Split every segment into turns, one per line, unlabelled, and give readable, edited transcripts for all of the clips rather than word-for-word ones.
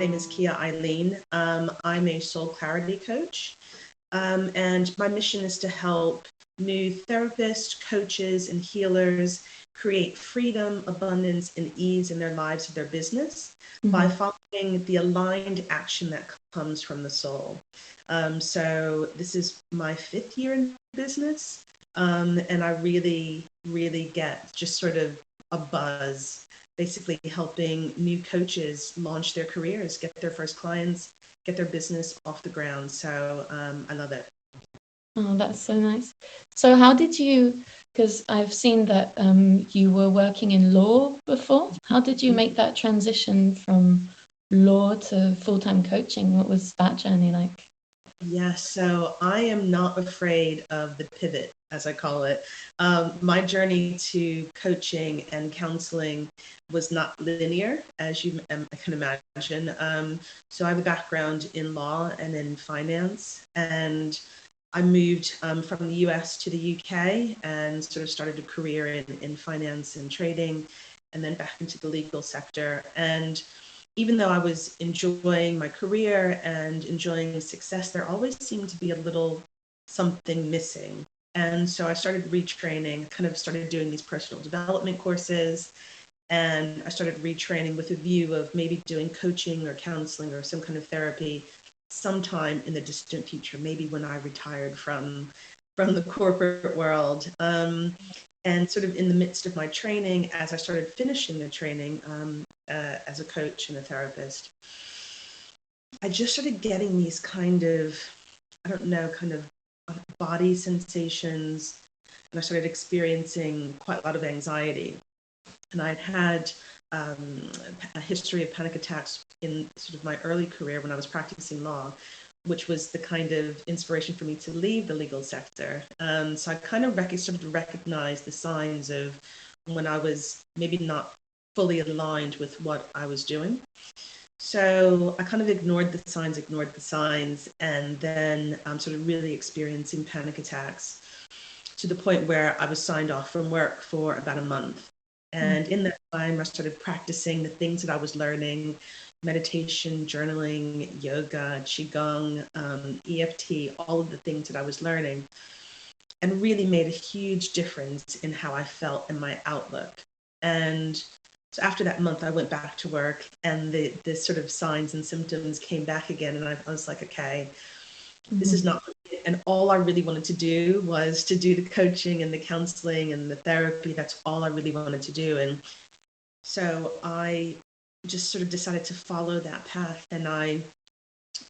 name is Kia Eileen. I'm a soul clarity coach, and my mission is to help new therapists, coaches, and healers create freedom, abundance, and ease in their lives of their business by following the aligned action that comes from the soul. So this is my 5th year in business, and I really get just sort of a buzz, basically helping new coaches launch their careers, get their first clients, get their business off the ground. So I love it.
Oh, that's so nice. So how did you, because I've seen that you were working in law before. How did you make that transition from law to full-time coaching? What was that journey like?
Yes, so I am not afraid of the pivot, as I call it. My journey to coaching and counseling was not linear, as you can imagine. So I have a background in law and in finance, and I moved from the US to the UK and sort of started a career in finance and trading, and then back into the legal sector. And even though I was enjoying my career and enjoying success, there always seemed to be a little something missing. And so I started retraining, kind of started doing these personal development courses, and I started retraining with a view of maybe doing coaching or counseling or some kind of therapy sometime in the distant future, maybe when I retired from the corporate world. And sort of in the midst of my training, as I started finishing the training as a coach and a therapist, I just started getting these kind of, I don't know, kind of body sensations, and I started experiencing quite a lot of anxiety. And I'd had a history of panic attacks in sort of my early career when I was practicing law, which was the kind of inspiration for me to leave the legal sector. So I kind of started to recognize the signs of when I was maybe not fully aligned with what I was doing. So I kind of ignored the signs, and then sort of really experiencing panic attacks to the point where I was signed off from work for about a month. And in that time, I started practicing the things that I was learning: meditation, journaling, yoga, qigong, EFT, all of the things that I was learning, and really made a huge difference in how I felt and my outlook. And so after that month, I went back to work, and the sort of signs and symptoms came back again. And I was like, okay, this is not it. And all I really wanted to do was to do the coaching and the counseling and the therapy. That's all I really wanted to do. And so I just sort of decided to follow that path, and I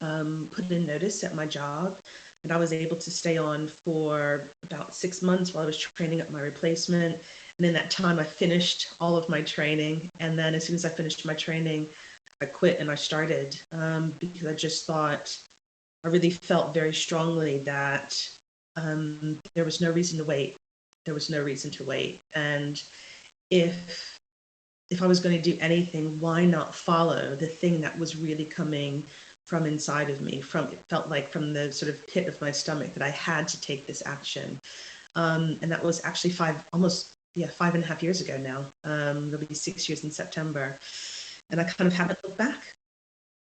put in notice at my job, and I was able to stay on for about 6 months while I was training up my replacement. And in that time, I finished all of my training. And then as soon as I finished my training, I quit and I started because I just thought, I really felt very strongly that there was no reason to wait. There was no reason to wait. And if I was going to do anything, why not follow the thing that was really coming from inside of me? It felt like from the sort of pit of my stomach that I had to take this action. And that was actually 5.5 years ago now. It'll be 6 years in September. And I kind of haven't looked back.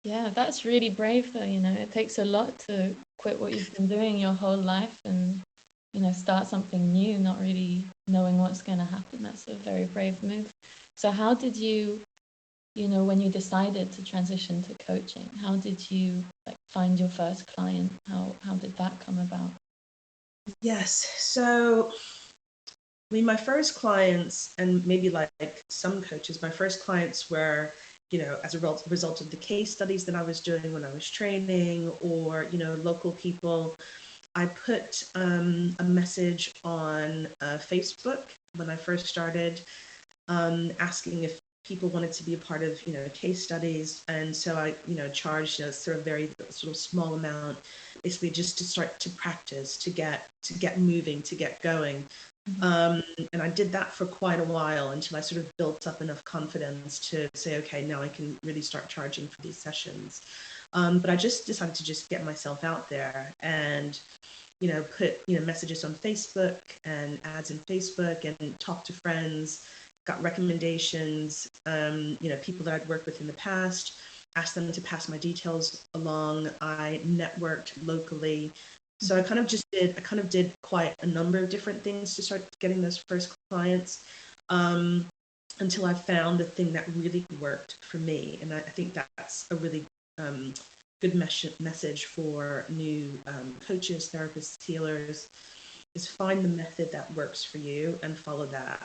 Yeah, that's really brave though, it takes a lot to quit what you've been doing your whole life and, start something new, not really knowing what's going to happen. That's a very brave move. So how did you, when you decided to transition to coaching, how did you find your first client? How did that come about?
Yes. So, I mean, my first clients, and maybe like some coaches, my first clients were, as a result of the case studies that I was doing when I was training, or, local people. I put a message on Facebook when I first started, asking if people wanted to be a part of, case studies. And so I, charged a sort of very sort of small amount, basically just to start to practice, to get moving, to get going. And I did that for quite a while until I sort of built up enough confidence to say, okay, now I can really start charging for these sessions. But I just decided to just get myself out there and, put, messages on Facebook and ads in Facebook and talk to friends, got recommendations, people that I'd worked with in the past. asked them to pass my details along. I networked locally. So I kind of did quite a number of different things to start getting those first clients, um, until I found the thing that really worked for me. And I think that's a really um, good message for new coaches, therapists, healers, is find the method that works for you and follow that.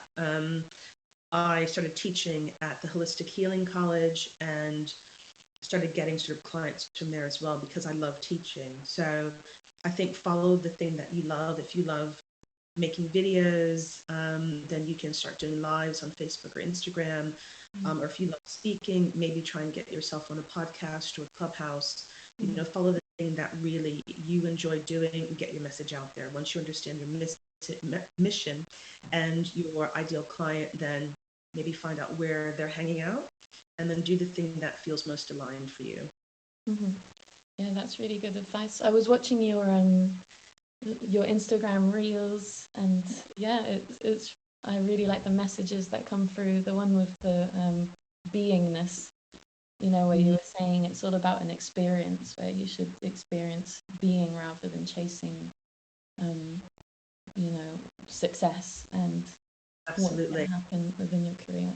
I started teaching at the Holistic Healing College and started getting sort of clients from there as well because I love teaching. So I think follow the thing that you love. If you love making videos, then you can start doing lives on Facebook or Instagram. Or if you love speaking, maybe try and get yourself on a podcast or Clubhouse. You know, follow the thing that really you enjoy doing and get your message out there. Once you understand your mission and your ideal client, then maybe find out where they're hanging out and then do the thing that feels most aligned for you.
Mm-hmm. Yeah, that's really good advice. I was watching your Instagram reels, and yeah, it's I really like the messages that come through. The one with the beingness, you know, where you were saying it's all about an experience, where you should experience being rather than chasing, you know, success and what's going
Absolutely.
to happen within your career.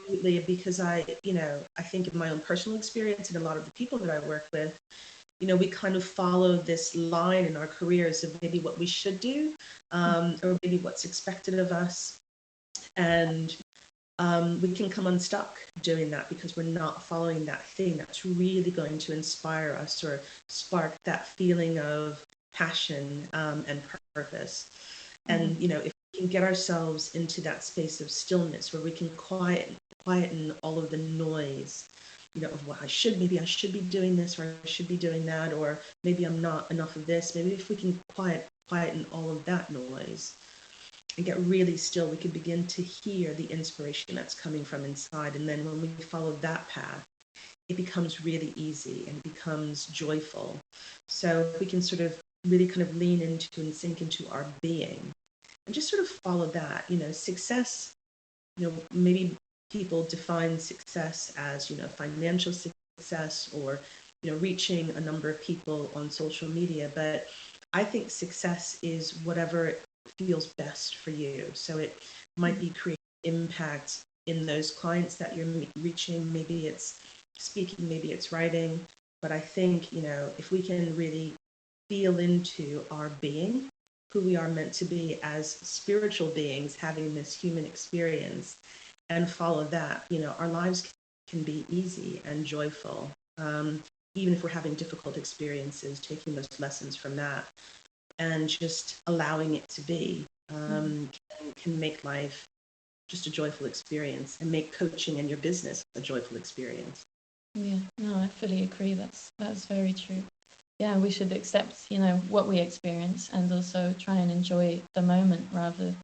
Absolutely, because I think in my own personal experience and a lot of the people that I work with, we kind of follow this line in our careers of maybe what we should do, or maybe what's expected of us. And we can come unstuck doing that because we're not following that thing that's really going to inspire us or spark that feeling of passion, and purpose. And, if we can get ourselves into that space of stillness where we can quieten all of the noise, of what maybe I should be doing this, or I should be doing that, or maybe I'm not enough of this. Maybe if we can quieten all of that noise and get really still, we can begin to hear the inspiration that's coming from inside. And then when we follow that path, it becomes really easy and it becomes joyful. So if we can sort of really kind of lean into and sink into our being and just sort of follow that, success, maybe people define success as, financial success or, reaching a number of people on social media. But I think success is whatever feels best for you. So it might be creating impact in those clients that you're reaching. Maybe it's speaking, maybe it's writing. But I think, if we can really feel into our being, who we are meant to be as spiritual beings having this human experience, and follow that, our lives can be easy and joyful. Even if we're having difficult experiences, taking those lessons from that and just allowing it to be, can make life just a joyful experience and make coaching and your business a joyful experience.
Yeah, no, I fully agree. That's very true. Yeah, we should accept, what we experience and also try and enjoy the moment rather.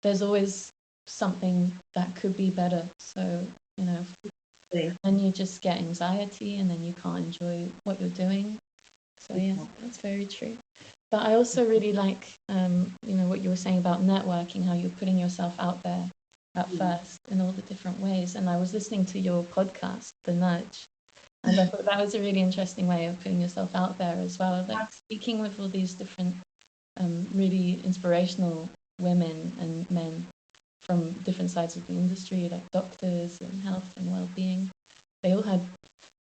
There's always something that could be better. So, then you just get anxiety and then you can't enjoy what you're doing. So yeah, that's very true. But I also really like, what you were saying about networking, how you're putting yourself out there at first in all the different ways. And I was listening to your podcast, The Nudge, and I thought that was a really interesting way of putting yourself out there as well, like speaking with all these different, really inspirational women and men from different sides of the industry, like doctors and health and well-being. They all had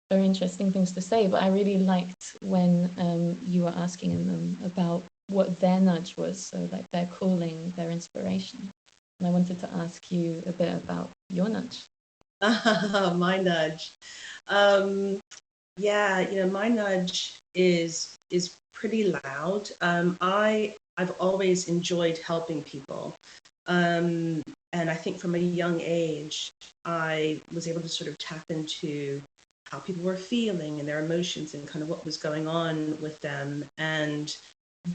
very interesting things to say, but I really liked when you were asking them about what their nudge was, so like their calling, their inspiration. And I wanted to ask you a bit about your nudge.
My nudge. Yeah, my nudge is pretty loud. I've always enjoyed helping people. And I think from a young age, I was able to sort of tap into how people were feeling and their emotions and kind of what was going on with them, and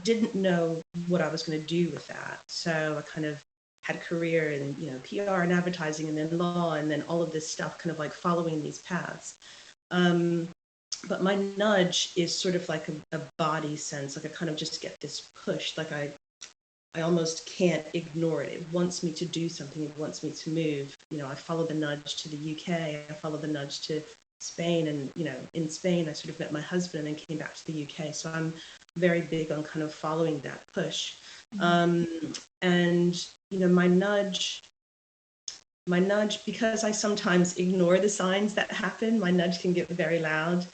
didn't know what I was going to do with that. So I kind of had a career in, PR and advertising and then law and then all of this stuff, kind of like following these paths. But my nudge is sort of like a body sense, like I kind of just get this push, like I almost can't ignore it. It wants me to do something. It wants me to move. I follow the nudge to the UK. I follow the nudge to Spain, and in Spain I sort of met my husband and then came back to the UK. So I'm very big on kind of following that push. And my nudge, because I sometimes ignore the signs that happen, my nudge can get very loud,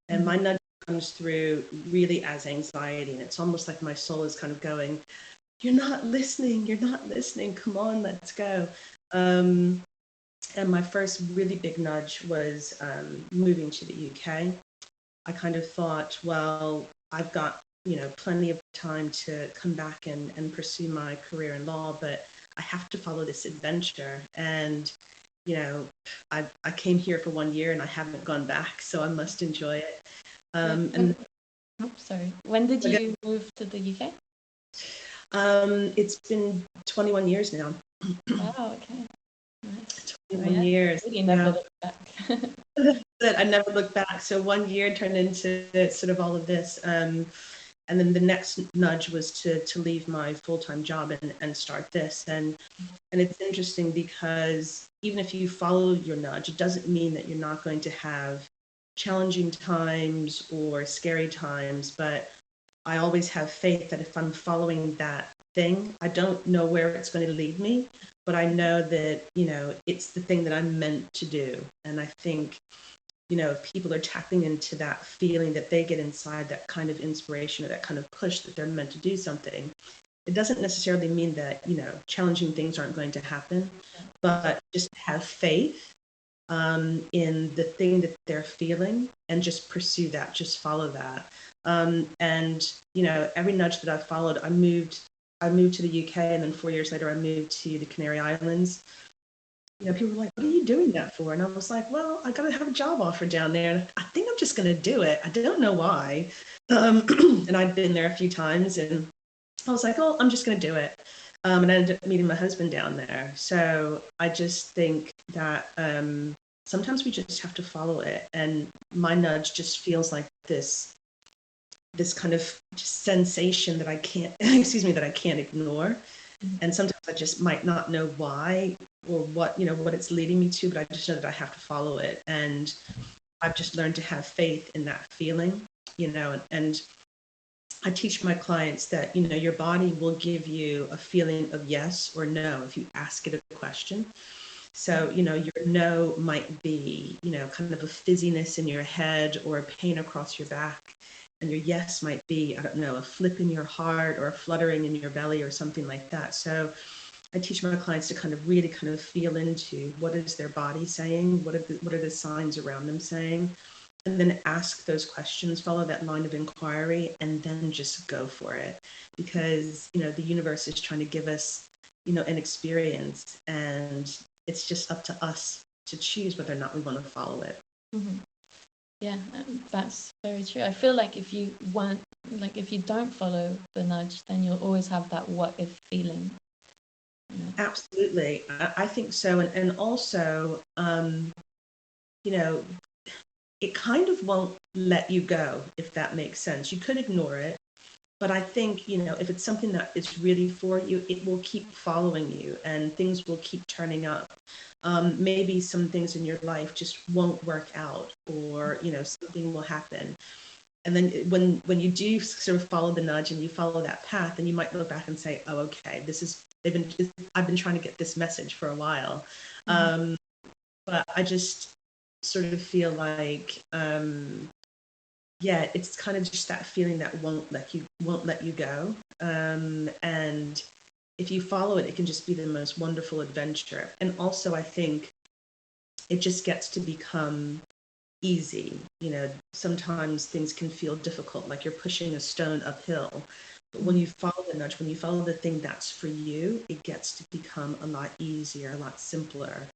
and my nudge comes through really as anxiety, and it's almost like my soul is kind of going, you're not listening, come on, let's go. And my first really big nudge was moving to the UK. I kind of thought, well, I've got plenty of time to come back and pursue my career in law, but I have to follow this adventure. And I came here for 1 year and I haven't gone back, so I must enjoy it.
When did you move to the UK?
It's been 21 years now.
Wow, okay. Nice.
21 years.
Really never looked back.
I never looked back. So 1 year turned into sort of all of this. And then the next nudge was to leave my full-time job and start this. And it's interesting because even if you follow your nudge, it doesn't mean that you're not going to have challenging times or scary times. But I always have faith that if I'm following that thing, I don't know where it's going to lead me, but I know that, it's the thing that I'm meant to do. And I think, if people are tapping into that feeling that they get inside, that kind of inspiration or that kind of push that they're meant to do something, it doesn't necessarily mean that, challenging things aren't going to happen, but just have faith in the thing that they're feeling and just pursue that, just follow that. And, every nudge that I've followed, I moved to the UK, and then 4 years later, I moved to the Canary Islands. People were like, what are you doing that for? And I was like, well, I got to have a job offer down there. And I think I'm just going to do it. I don't know why. And I'd been there a few times, and I was like, oh, I'm just going to do it. And I ended up meeting my husband down there. So I just think that sometimes we just have to follow it. And my nudge just feels like this kind of just sensation that I can't, that I can't ignore. And sometimes I just might not know why or what it's leading me to, but I just know that I have to follow it. And I've just learned to have faith in that feeling, and I teach my clients that, your body will give you a feeling of yes or no if you ask it a question. So, your no might be, kind of a fizziness in your head or a pain across your back. And your yes might be, I don't know, a flip in your heart or a fluttering in your belly or something like that. So I teach my clients to kind of really kind of feel into what is their body saying, what are the signs around them saying, and then ask those questions, follow that line of inquiry, and then just go for it. Because, the universe is trying to give us, an experience, and it's just up to us to choose whether or not we want to follow it.
Mm-hmm. Yeah, that's very true. I feel like if you don't follow the nudge, then you'll always have that what if feeling.
Absolutely. I think so. And also, it kind of won't let you go, if that makes sense. You could ignore it, but I think, if it's something that is really for you, it will keep following you and things will keep turning up. Maybe some things in your life just won't work out, or, something will happen. And then when you do sort of follow the nudge and you follow that path, then you might look back and say, oh, okay, I've been trying to get this message for a while. But I just sort of feel like, it's kind of just that feeling that won't let you go. And if you follow it, it can just be the most wonderful adventure. And also, I think it just gets to become easy. Sometimes things can feel difficult, like you're pushing a stone uphill. But when you follow the nudge, when you follow the thing that's for you, it gets to become a lot easier, a lot simpler,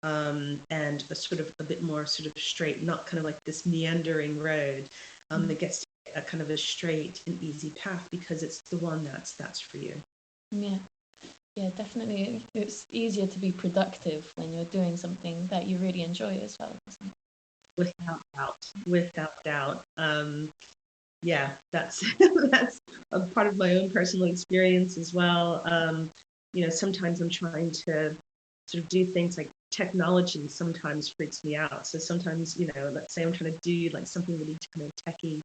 and a bit more sort of straight, not kind of like this meandering road. It gets to be a kind of a straight and easy path because it's the one that's for you.
Yeah, definitely. It's easier to be productive when you're doing something that you really enjoy as well.
Without doubt. That's that's a part of my own personal experience as well. Sometimes I'm trying to sort of do things like technology sometimes freaks me out. So sometimes, let's say I'm trying to do like something really kind of techy.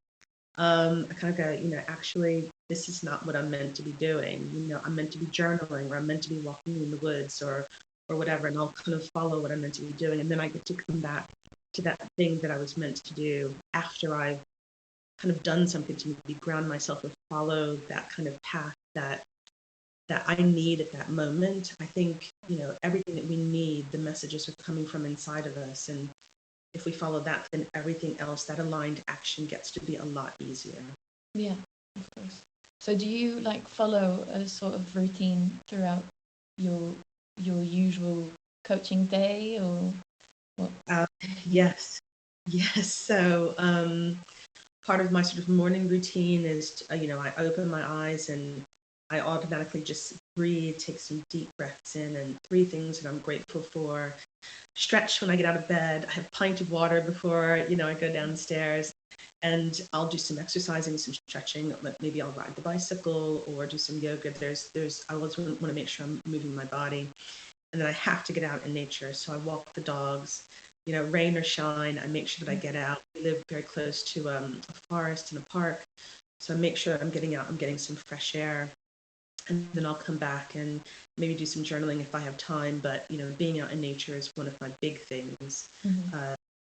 I kind of go, actually, this is not what I'm meant to be doing. I'm meant to be journaling, or I'm meant to be walking in the woods, or whatever, and I'll kind of follow what I'm meant to be doing, and then I get to come back to that thing that I was meant to do after I've kind of done something to maybe ground myself or follow that kind of path that I need at that moment. I think, everything that we need, the messages are coming from inside of us. And if we follow that, then everything else, that aligned action gets to be a lot easier.
Yeah, of course. So do you like follow a sort of routine throughout your usual coaching day, or what?
Yes. Yes. So part of my sort of morning routine is, I open my eyes and I automatically just breathe, take some deep breaths in, and three things that I'm grateful for. Stretch when I get out of bed. I have a pint of water before, I go downstairs, and I'll do some exercising, some stretching. Maybe I'll ride the bicycle or do some yoga. I always want to make sure I'm moving my body. And then I have to get out in nature. So I walk the dogs, rain or shine. I make sure that I get out. We live very close to a forest and a park. So I make sure I'm getting out, I'm getting some fresh air. And then I'll come back and maybe do some journaling if I have time. But, being out in nature is one of my big things,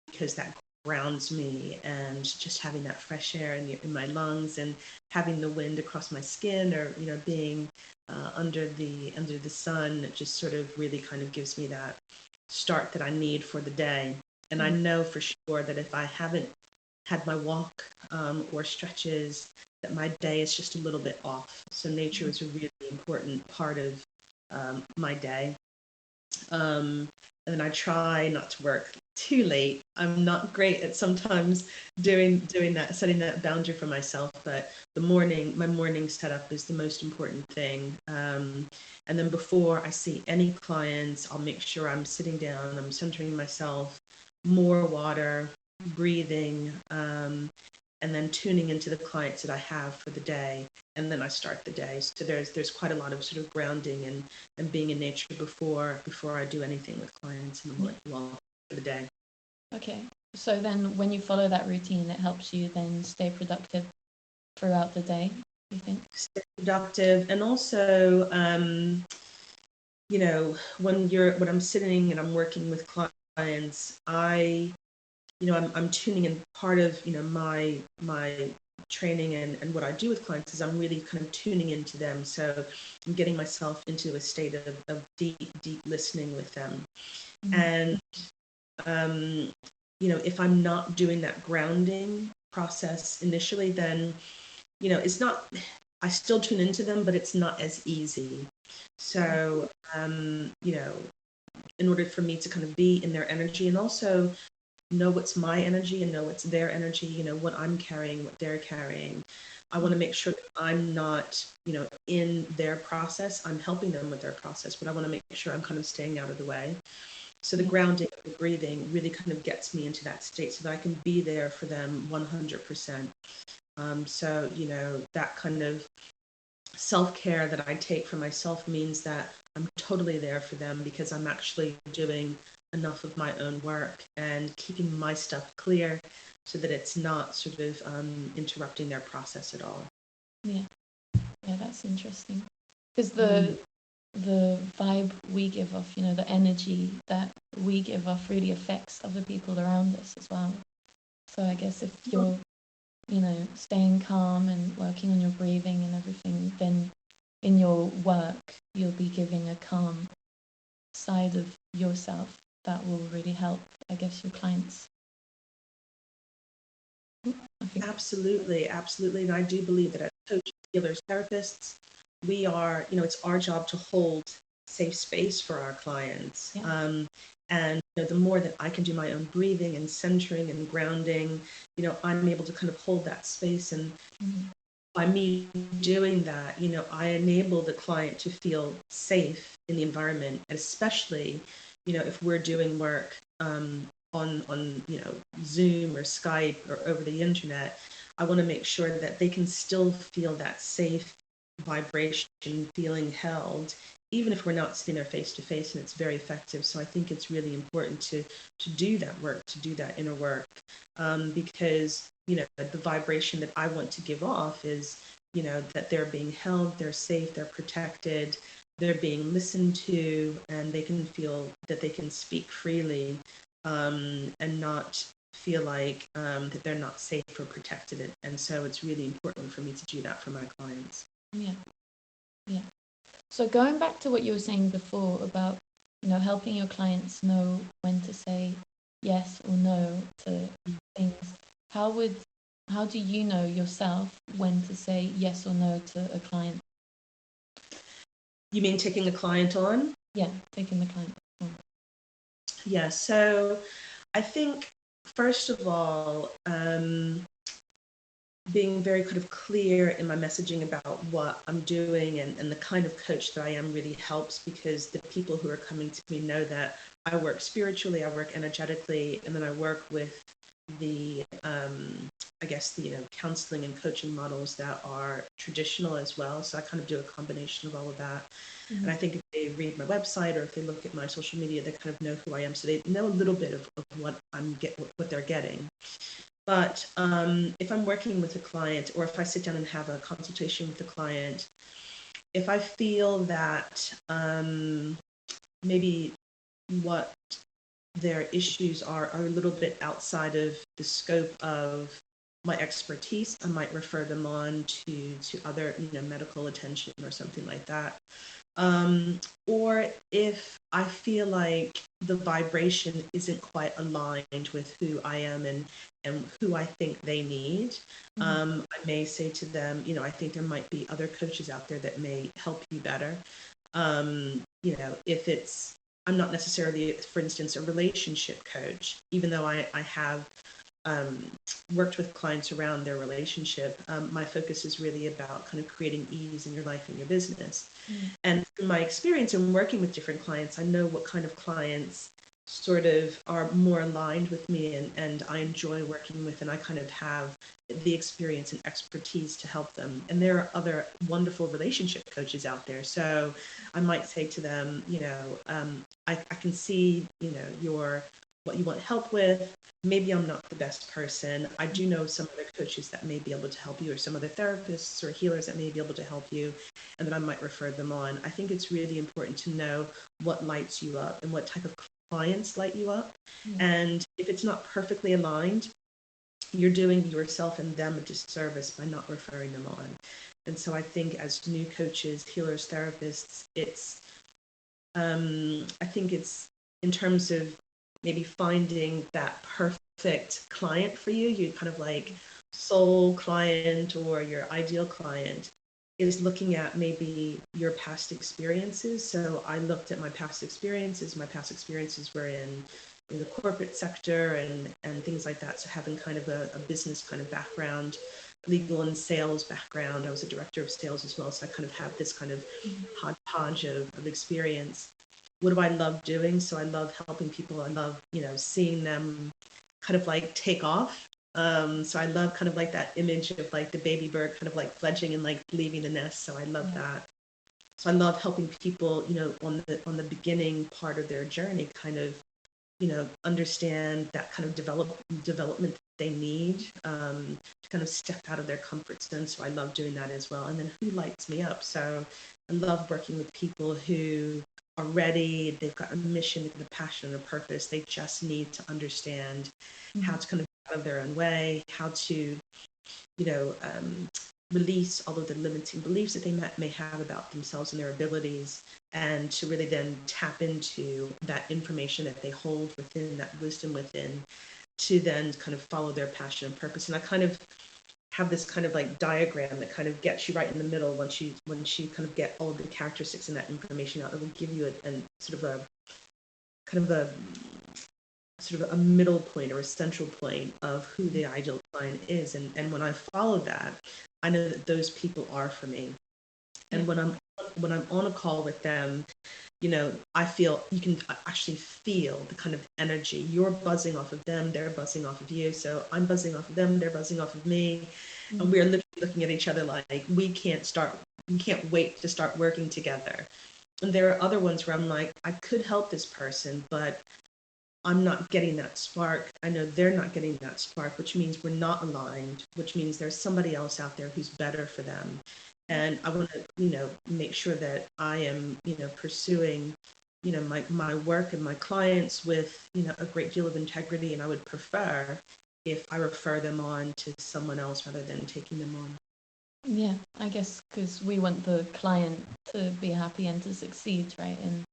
because that grounds me, and just having that fresh air in my lungs, and having the wind across my skin, or, being under the sun, it just sort of really kind of gives me that start that I need for the day. And I know for sure that if I haven't had my walk or stretches, that my day is just a little bit off. So nature is a really important part of my day. And then I try not to work too late. I'm not great at sometimes doing that, setting that boundary for myself, but my morning setup is the most important thing. And then before I see any clients, I'll make sure I'm sitting down, I'm centering myself, more water, breathing, and then tuning into the clients that I have for the day, and then I start the day. So there's quite a lot of sort of grounding and being in nature before I do anything with clients in the morning, well, for the day.
Okay. So then when you follow that routine, it helps you then stay productive throughout the day, you think?
Stay productive, and also, when I'm sitting and I'm working with clients, I'm tuning in. Part of my training and what I do with clients is I'm really kind of tuning into them. So I'm getting myself into a state of deep listening with them. And if I'm not doing that grounding process initially, then it's not. I still tune into them, but it's not as easy. So in order for me to kind of be in their energy, and also know what's my energy and know what's their energy, what I'm carrying, what they're carrying. I want to make sure that I'm not, in their process. I'm helping them with their process, but I want to make sure I'm kind of staying out of the way. So the grounding, the breathing really kind of gets me into that state so that I can be there for them 100%. So, that kind of self-care that I take for myself means that I'm totally there for them, because I'm actually doing enough of my own work and keeping my stuff clear so that it's not sort of interrupting their process at all.
Yeah, yeah, that's interesting. Because the vibe we give off, the energy that we give off really affects other people around us as well. So I guess if you're, staying calm and working on your breathing and everything, then in your work, you'll be giving a calm side of yourself that will really help, I guess, your clients.
Absolutely, absolutely. And I do believe that as coaches, healers, therapists, we are, it's our job to hold safe space for our clients.
Yeah.
And the more that I can do my own breathing and centering and grounding, I'm able to kind of hold that space. And by me doing that, I enable the client to feel safe in the environment, and especially, if we're doing work on Zoom or Skype or over the internet, I want to make sure that they can still feel that safe vibration, feeling held, even if we're not seeing their face to face, and it's very effective. So I think it's really important to do that work, to do that inner work, because the vibration that I want to give off is that they're being held, they're safe, they're protected, they're being listened to, and they can feel that they can speak freely, and not feel like that they're not safe or protected. And so it's really important for me to do that for my clients.
Yeah. Yeah. So going back to what you were saying before about, helping your clients know when to say yes or no to things, how do you know yourself when to say yes or no to a client?
You mean taking a client on?
Yeah, taking the client on.
Yeah, so I think, first of all, being very kind of clear in my messaging about what I'm doing and the kind of coach that I am really helps, because the people who are coming to me know that I work spiritually, I work energetically, and then I work with the I guess the counseling and coaching models that are traditional as well. So I kind of do a combination of all of that.
Mm-hmm.
And I think if they read my website or if they look at my social media, they kind of know who I am. So they know a little bit of what what they're getting. But if I'm working with a client, or if I sit down and have a consultation with a client, if I feel that maybe what their issues are a little bit outside of the scope of my expertise, I might refer them on to other medical attention or something like that. Or if I feel like the vibration isn't quite aligned with who I am and who I think they need, I may say to them, I think there might be other coaches out there that may help you better. If it's, I'm not necessarily, for instance, a relationship coach, even though I have worked with clients around their relationship. My focus is really about kind of creating ease in your life and your business. And through my experience in working with different clients, I know what kind of clients sort of are more aligned with me and I enjoy working with, and I kind of have the experience and expertise to help them. And there are other wonderful relationship coaches out there. So I might say to them, I can see, what you want help with. Maybe I'm not the best person. I do know some other coaches that may be able to help you, or some other therapists or healers that may be able to help you, and then I might refer them on. I think it's really important to know what lights you up and what type of clients light you up. And if it's not perfectly aligned, you're doing yourself and them a disservice by not referring them on. And so I think as new coaches, healers, therapists, I think it's in terms of maybe finding that perfect client for you, you kind of like soul client or your ideal client, is looking at maybe your past experiences. So I looked at my past experiences. My past experiences were in the corporate sector and things like that. So having kind of a business kind of background, legal and sales background. I was a director of sales as well. So I kind of have this kind of hodgepodge of experience. What do I love doing? So I love helping people. I love, seeing them kind of like take off. So I love kind of like that image of like the baby bird kind of like fledging and like leaving the nest. So I love that. So I love helping people, on the beginning part of their journey, kind of, understand that kind of development they need, to kind of step out of their comfort zone. So I love doing that as well. And then who lights me up? So I love working with people who are ready. They've got a mission, they've got a passion, and a purpose. They just need to understand how to kind of get out of their own way, how to, release all of the limiting beliefs that they may have about themselves and their abilities, and to really then tap into that information that they hold within, that wisdom within, to then kind of follow their passion and purpose. And I kind of have this kind of like diagram that kind of gets you right in the middle once you kind of get all of the characteristics and that information out. It will give you a sort of a kind of a sort of a middle point or a central point of who the ideal client is. And when I follow that, I know that those people are for me. And when I'm on a call with them, I feel, you can actually feel the kind of energy. You're buzzing off of them, they're buzzing off of you. So I'm buzzing off of them, they're buzzing off of me. And we're literally looking at each other like we can't start can't wait to start working together. And there are other ones where I'm like, I could help this person, but I'm not getting that spark. I know they're not getting that spark, which means we're not aligned, which means there's somebody else out there who's better for them. And I want to, make sure that I am, pursuing, my work and my clients with, a great deal of integrity. And I would prefer if I refer them on to someone else rather than taking them on.
Yeah, I guess because we want the client to be happy and to succeed, right? And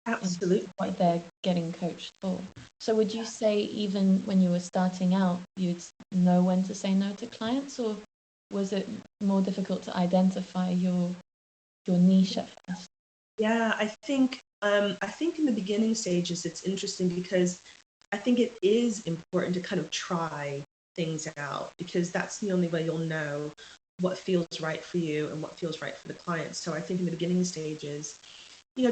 Absolutely.
what they're getting coached for. So would you say even when you were starting out, you'd know when to say no to clients, or was it more difficult to identify your niche at first?
Yeah, I think in the beginning stages it's interesting because I think it is important to kind of try things out because that's the only way you'll know what feels right for you and what feels right for the client. So I think in the beginning stages,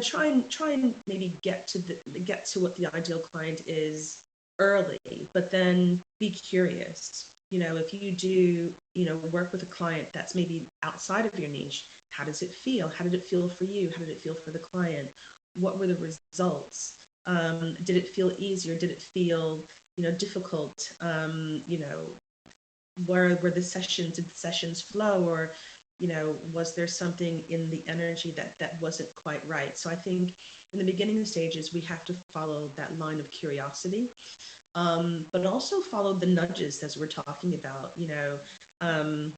try and maybe get to what the ideal client is early, but then be curious. If you do, work with a client that's maybe outside of your niche, how does it feel? How did it feel for you? How did it feel for the client? What were the results? Did it feel easier? Did it feel, difficult? Where the sessions, did the sessions flow, or was there something in the energy that wasn't quite right? So I think in the beginning stages we have to follow that line of curiosity, but also follow the nudges as we're talking about. Um,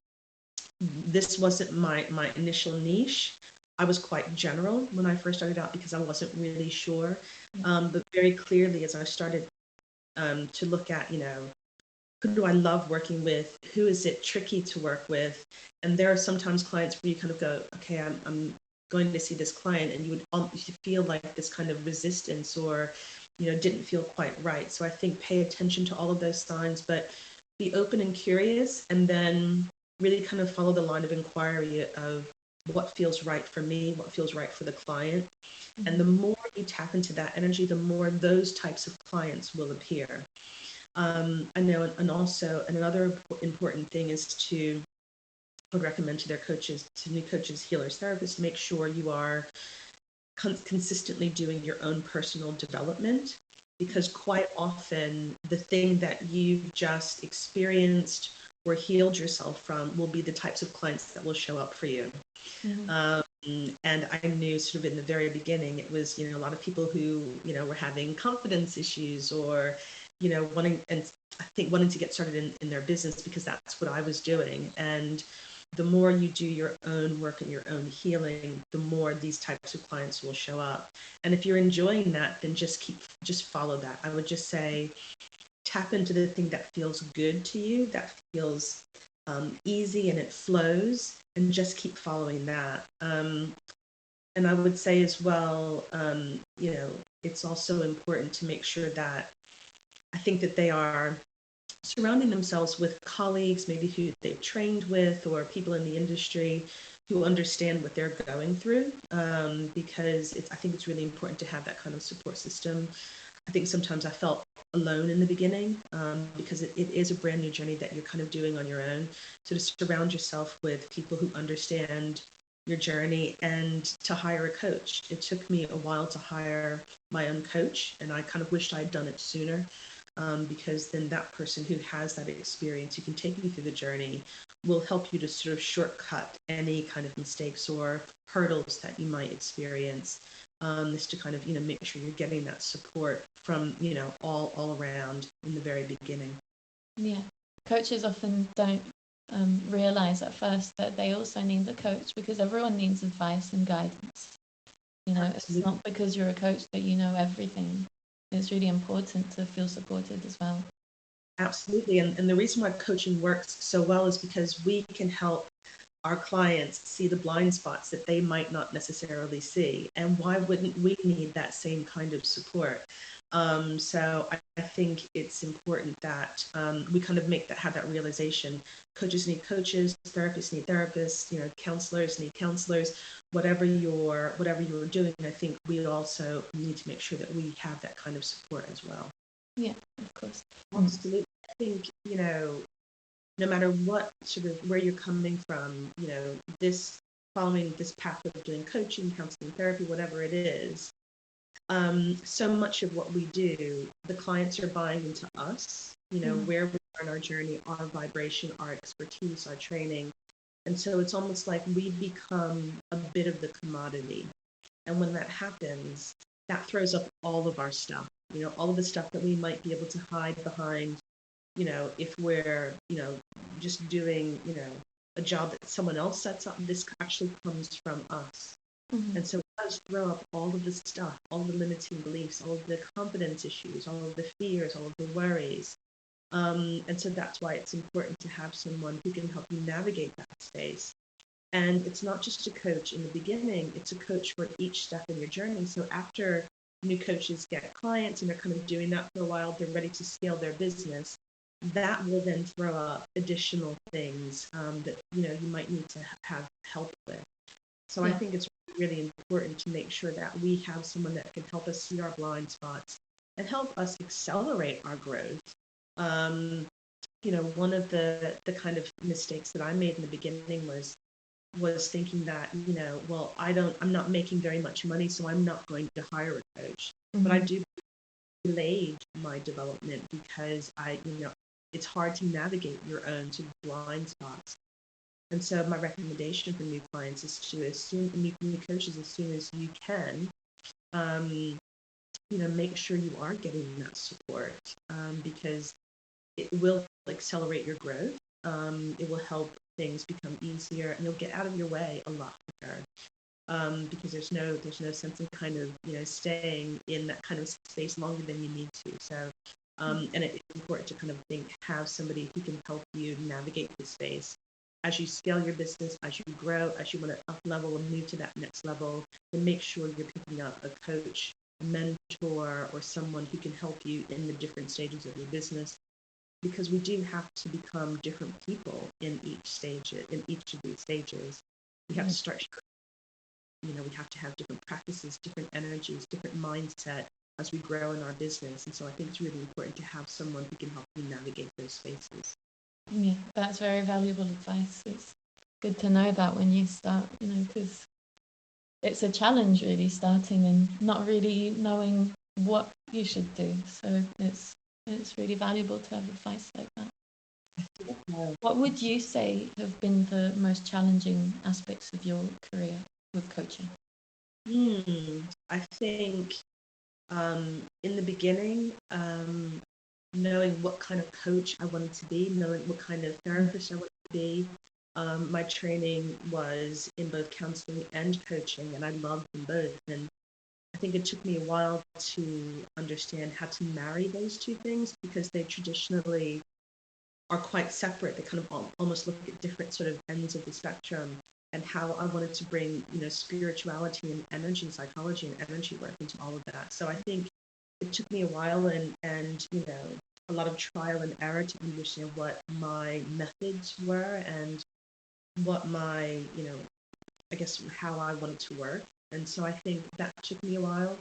this wasn't my initial niche. I was quite general when I first started out because I wasn't really sure, but very clearly as I started to look at, who do I love working with? Who is it tricky to work with? And there are sometimes clients where you kind of go, okay, I'm going to see this client, and you feel like this kind of resistance, or didn't feel quite right. So I think pay attention to all of those signs, but be open and curious, and then really kind of follow the line of inquiry of what feels right for me, what feels right for the client. And the more you tap into that energy, the more those types of clients will appear. I know, and also, and another important thing is to, I would recommend to their coaches, to new coaches, healers, therapists, make sure you are consistently doing your own personal development, because quite often the thing that you've just experienced or healed yourself from will be the types of clients that will show up for you.
Mhm.
And I knew sort of in the very beginning, it was, a lot of people who, were having confidence issues, or, wanting to get started in their business, because that's what I was doing. And the more you do your own work and your own healing, the more these types of clients will show up. And if you're enjoying that, then just follow that. I would just say, tap into the thing that feels good to you, that feels easy and it flows, and just keep following that. And I would say as well, it's also important to make sure that, I think that they are surrounding themselves with colleagues, maybe who they've trained with, or people in the industry who understand what they're going through, because I think it's really important to have that kind of support system. I think sometimes I felt alone in the beginning, because it is a brand new journey that you're kind of doing on your own. So to surround yourself with people who understand your journey, and to hire a coach. It took me a while to hire my own coach, and I kind of wished I'd done it sooner, because then that person who has that experience, who can take you through the journey, will help you to sort of shortcut any kind of mistakes or hurdles that you might experience. Is to kind of make sure you're getting that support from all around in the very beginning.
Yeah. Coaches often don't realize at first that they also need the coach, because everyone needs advice and guidance. It's
Absolutely.
not because you're a coach that you know everything. It's really important to feel supported as well.
Absolutely. And the reason why coaching works so well is because we can help our clients see the blind spots that they might not necessarily see. And why wouldn't we need that same kind of support? So I think it's important that we kind of have that realization. Coaches need coaches, therapists need therapists, counselors need counselors. Whatever you're doing, I think we also need to make sure that we have that kind of support as well.
Yeah, of course.
Absolutely. I think, no matter what sort of where you're coming from, this following this path of doing coaching, counseling, therapy, whatever it is, so much of what we do, the clients are buying into us, where we are in our journey, our vibration, our expertise, our training. And so it's almost like we become a bit of the commodity. And when that happens, that throws up all of our stuff, all of the stuff that we might be able to hide behind, if we're, just doing, a job that someone else sets up. This actually comes from us.
Mm-hmm.
And so it does throw up all of the stuff, all the limiting beliefs, all of the confidence issues, all of the fears, all of the worries. And so that's why it's important to have someone who can help you navigate that space. And it's not just a coach in the beginning, it's a coach for each step in your journey. So after new coaches get clients and they're kind of doing that for a while, they're ready to scale their business. That will then throw up additional things that you might need to have help with. So I think it's really important to make sure that we have someone that can help us see our blind spots and help us accelerate our growth. One of the kind of mistakes that I made in the beginning was thinking that, well, I'm not making very much money, so I'm not going to hire a coach.
Mm-hmm.
But I do delayed my development because it's hard to navigate your own sort of blind spots. And so my recommendation for new clients is to new coaches as soon as you can, make sure you are getting that support, because it will accelerate your growth. It will help things become easier, and you'll get out of your way a lot quicker. Because there's no sense in kind of staying in that kind of space longer than you need to. So, and it's important to kind of have somebody who can help you navigate the space as you scale your business, as you grow, as you want to up level and move to that next level. And make sure you're picking up a coach, a mentor, or someone who can help you in the different stages of your business. Because we do have to become different people in each of these stages. We have to start. We have to have different practices, different energies, different mindset as we grow in our business. And so I think it's really important to have someone who can help you navigate those spaces.
Yeah, that's very valuable advice. It's good to know that when you start, because it's a challenge really starting and not really knowing what you should do. So it's really valuable to have advice like that. What would you say have been the most challenging aspects of your career with coaching?
I think in the beginning, knowing what kind of coach I wanted to be, knowing what kind of therapist I wanted to be. My training was in both counseling and coaching, and I loved them both. And I think it took me a while to understand how to marry those two things, because they traditionally are quite separate. They kind of almost look at different sort of ends of the spectrum, and how I wanted to bring, spirituality and energy, psychology and energy work into all of that. So I think it took me a while and a lot of trial and error to understand what my methods were and what my, I guess how I wanted to work. And so I think that took me a while.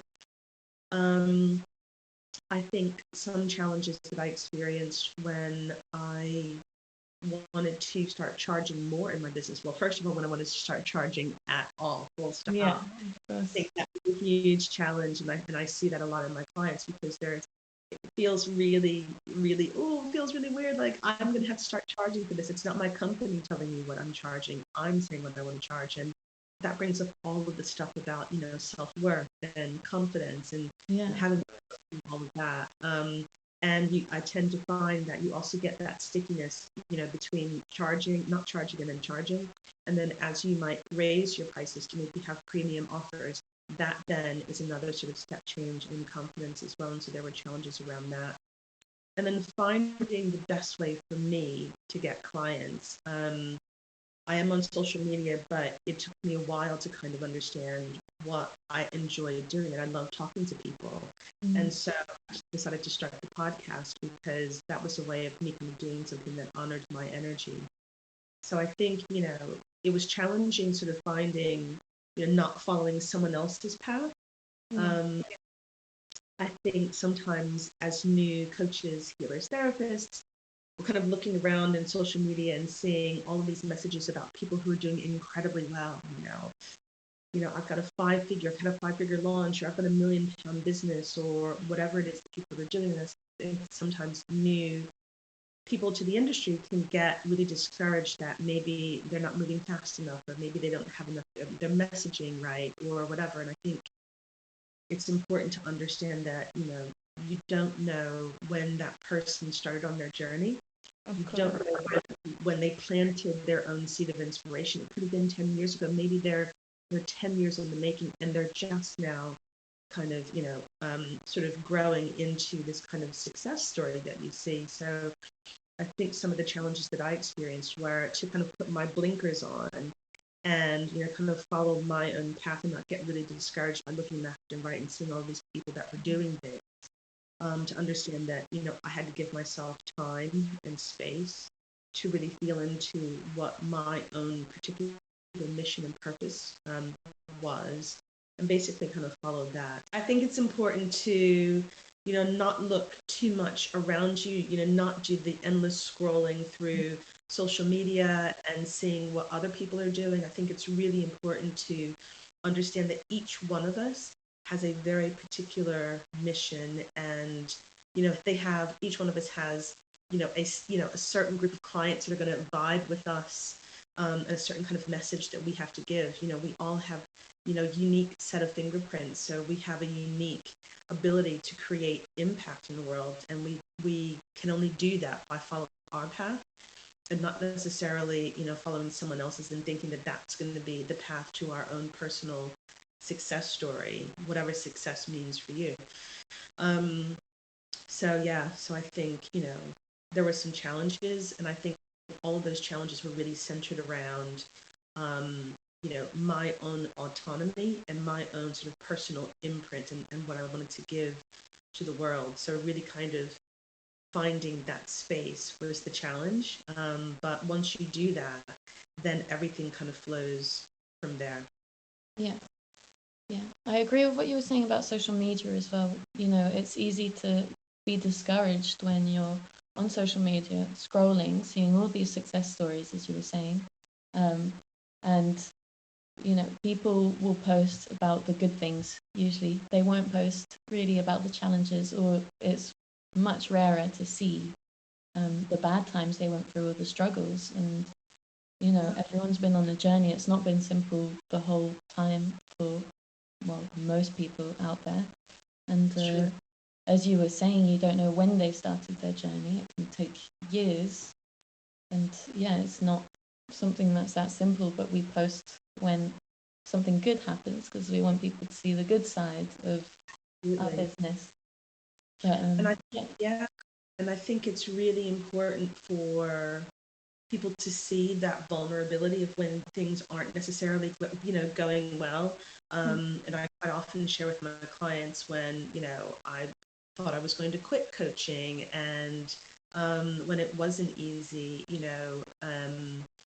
I think some challenges that I experienced when I wanted to start charging more in my business. Well, first of all, when I wanted to start charging at all, full stop.
Yeah,
I think that was a huge challenge, and I see that a lot in my clients, because it feels really, really, it feels really weird. Like, I'm going to have to start charging for this. It's not my company telling me what I'm charging. I'm saying what I want to charge. And that brings up all of the stuff about, self-worth and confidence and having all of that. And I tend to find that you also get that stickiness, between not charging and then charging. And then as you might raise your prices to maybe have premium offers, that then is another sort of step change in confidence as well. And so there were challenges around that. And then finding the best way for me to get clients. I am on social media, but it took me a while to kind of understand what I enjoy doing. And I love talking to people. Mm-hmm. And so I decided to start the podcast, because that was a way of me kind of doing something that honored my energy. So I think, it was challenging sort of finding, not following someone else's path. Mm-hmm. I think sometimes as new coaches, healers, therapists, kind of looking around in social media and seeing all of these messages about people who are doing incredibly well. I've got a five-figure launch, or I've got £1 million business, or whatever it is that people are doing. And I think sometimes new people to the industry can get really discouraged that maybe they're not moving fast enough, or maybe they don't have enough of their messaging right, or whatever. And I think it's important to understand that, you don't know when that person started on their journey.
Of
You
course.
don't know when they planted their own seed of inspiration. It could have been 10 years ago. Maybe they're 10 years in the making, and they're just now kind of, sort of growing into this kind of success story that you see. So I think some of the challenges that I experienced were to kind of put my blinkers on and, kind of follow my own path and not get really discouraged by looking left and right and seeing all these people that were doing this. To understand that, I had to give myself time and space to really feel into what my own particular mission and purpose was, and basically kind of follow that. I think it's important to, not look too much around you, not do the endless scrolling through social media and seeing what other people are doing. I think it's really important to understand that each one of us has a very particular mission, and each one of us has a certain group of clients that are going to vibe with us, and a certain kind of message that we have to give. We all have unique set of fingerprints, so we have a unique ability to create impact in the world, and we can only do that by following our path, and not necessarily following someone else's and thinking that that's going to be the path to our own personal success story, whatever success means for you. So I think there were some challenges, and I think all of those challenges were really centered around my own autonomy and my own sort of personal imprint, and what I wanted to give to the world. So really kind of finding that space was the challenge. But once you do that, then everything kind of flows from there.
Yeah. Yeah, I agree with what you were saying about social media as well. It's easy to be discouraged when you're on social media, scrolling, seeing all these success stories, as you were saying. And, people will post about the good things, usually. They won't post really about the challenges, or it's much rarer to see the bad times they went through, or the struggles. And, everyone's been on a journey. It's not been simple the whole time for most people out there. And as you were saying, you don't know when they started their journey. It can take years. And yeah, it's not something that's that simple, but we post when something good happens because we want people to see the good side of our business. But,
and I think it's really important for people to see that vulnerability of when things aren't necessarily going well. And I quite often share with my clients when I thought I was going to quit coaching, and when it wasn't easy,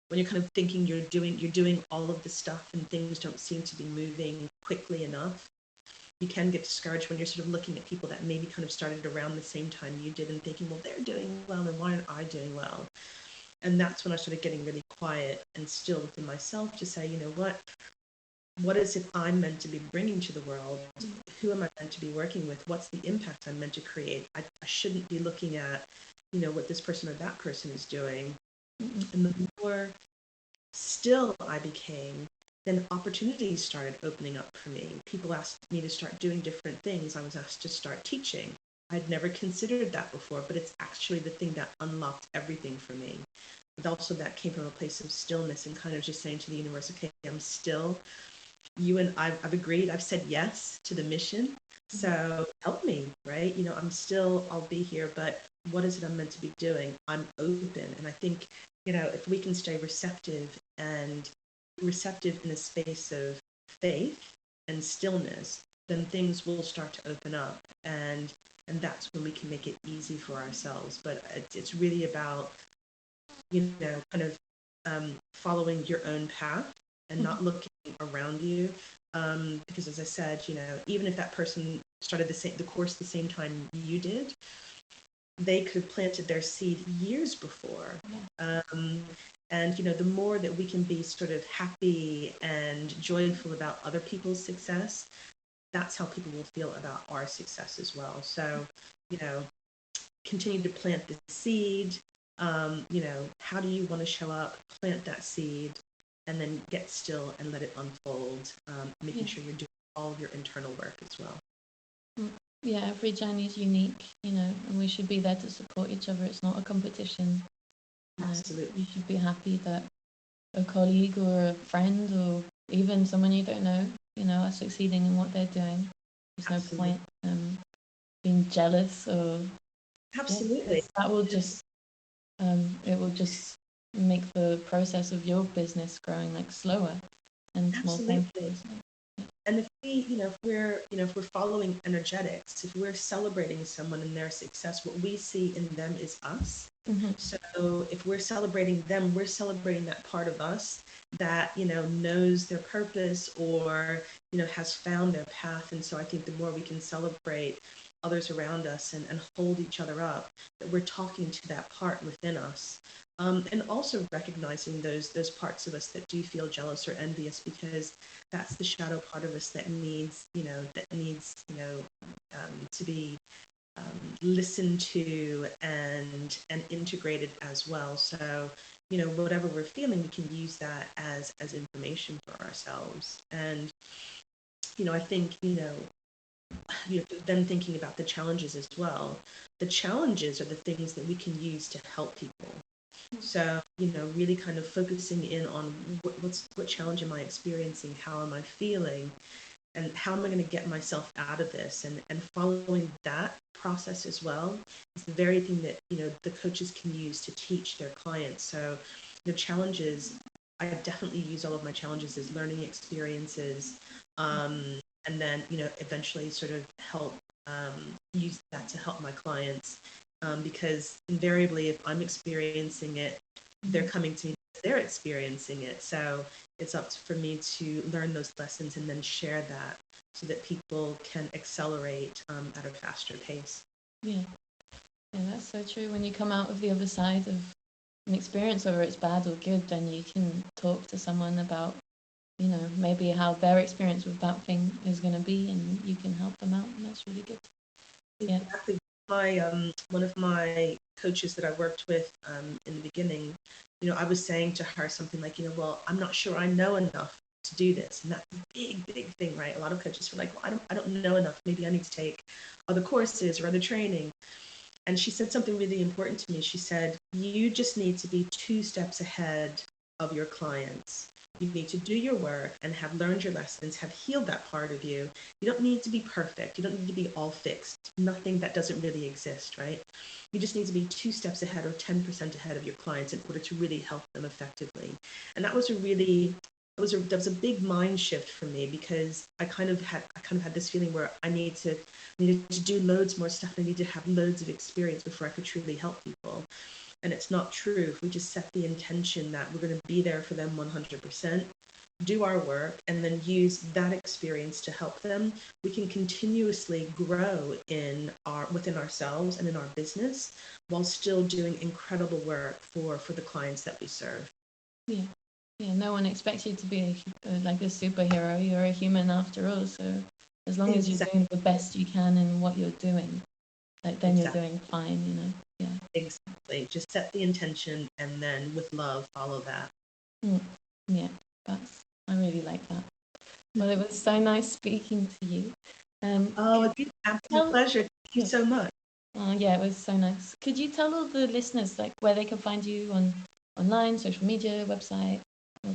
when you're kind of thinking you're doing all of the stuff and things don't seem to be moving quickly enough. You can get discouraged when you're sort of looking at people that maybe kind of started around the same time you did and thinking, well, they're doing well, and why aren't I doing well? And that's when I started getting really quiet and still within myself to say, what is it I'm meant to be bringing to the world? Who am I meant to be working with? What's the impact I'm meant to create? I shouldn't be looking at, what this person or that person is doing. And the more still I became, then opportunities started opening up for me. People asked me to start doing different things. I was asked to start teaching. I'd never considered that before, but it's actually the thing that unlocked everything for me. But also that came from a place of stillness and kind of just saying to the universe, okay, I'm still, I've agreed, I've said yes to the mission. So help me, right? I'll be here, but what is it I'm meant to be doing? I'm open. And I think, if we can stay receptive in a space of faith and stillness, then things will start to open up. And that's when we can make it easy for ourselves. But it's really about, kind of following your own path and not looking around you. Because as I said, even if that person started the course the same time you did, they could have planted their seed years before. And the more that we can be sort of happy and joyful about other people's success, that's how people will feel about our success as well. So, you know, continue to plant the seed. How do you want to show up? Plant that seed, and then get still and let it unfold. Making sure you're doing all of your internal work as well.
Yeah, every journey is unique, and we should be there to support each other. It's not a competition.
Absolutely.
You should be happy that a colleague or a friend or even someone you don't know, are succeeding in what they're doing. There's no point being jealous or
absolutely.
That will just it will just make the process of your business growing like slower and more painful.
And if we're following energetics, if we're celebrating someone and their success, what we see in them is us.
Mm-hmm.
So if we're celebrating them, we're celebrating that part of us that, knows their purpose or, has found their path. And so I think the more we can celebrate others around us and hold each other up, that we're talking to that part within us. And also recognizing those parts of us that do feel jealous or envious, because that's the shadow part of us that needs to be listened to and integrated as well. So whatever we're feeling, we can use that as information for ourselves. And I think then thinking about the challenges as well. The challenges are the things that we can use to help people. So, really kind of focusing in on what challenge am I experiencing? How am I feeling? And how am I going to get myself out of this? And following that process as well is the very thing that, the coaches can use to teach their clients. So the challenges, I definitely use all of my challenges as learning experiences. And then, eventually sort of help use that to help my clients. Because invariably, if I'm experiencing it, they're coming to me because they're experiencing it. So it's up for me to learn those lessons and then share that so that people can accelerate at a faster pace.
Yeah, that's so true. When you come out of the other side of an experience, whether it's bad or good, then you can talk to someone about, maybe how their experience with that thing is going to be, and you can help them out, and that's really good.
Exactly. One of my coaches that I worked with in the beginning, I was saying to her something like, well, I'm not sure I know enough to do this. And that's a big, big thing, right? A lot of coaches are like, well, I don't know enough. Maybe I need to take other courses or other training. And she said something really important to me. She said, you just need to be 2 steps ahead of your clients. You need to do your work and have learned your lessons, have healed that part of you. You don't need to be perfect. You don't need to be all fixed. Nothing that doesn't really exist, right? You just need to be 2 steps ahead or 10% ahead of your clients in order to really help them effectively. And that was that was a big mind shift for me, because I kind of had this feeling where I needed to do loads more stuff. I needed to have loads of experience before I could truly help people. And it's not true. If we just set the intention that we're going to be there for them 100%, do our work, and then use that experience to help them, we can continuously grow within ourselves and in our business while still doing incredible work for the clients that we serve.
Yeah, no one expects you to be like a superhero. You're a human after all. So as long as you're doing the best you can in what you're doing, then you're doing fine, Yeah.
Exactly. Just set the intention, and then with love, follow that.
Yeah, I really like that. Well, it was so nice speaking to you.
It's an absolute pleasure. Thank you so much.
Yeah, it was so nice. Could you tell all the listeners where they can find you online, social media, website?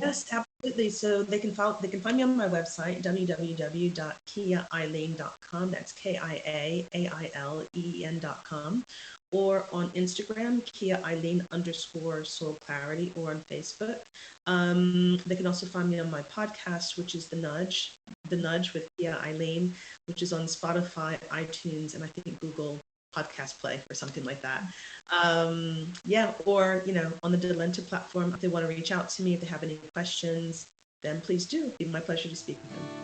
Yes, absolutely. So they can find me on my website, www.kiaeileen.com. That's KIAAILEEN.com. Or on Instagram, KiaEileen_Soul Clarity, or on Facebook. They can also find me on my podcast, which is The Nudge with Kia Eileen, which is on Spotify, iTunes, and I think Google Podcast Play or something like that. Or on the Delenta platform, if they want to reach out to me, if they have any questions, then please do. It'd be my pleasure to speak with them.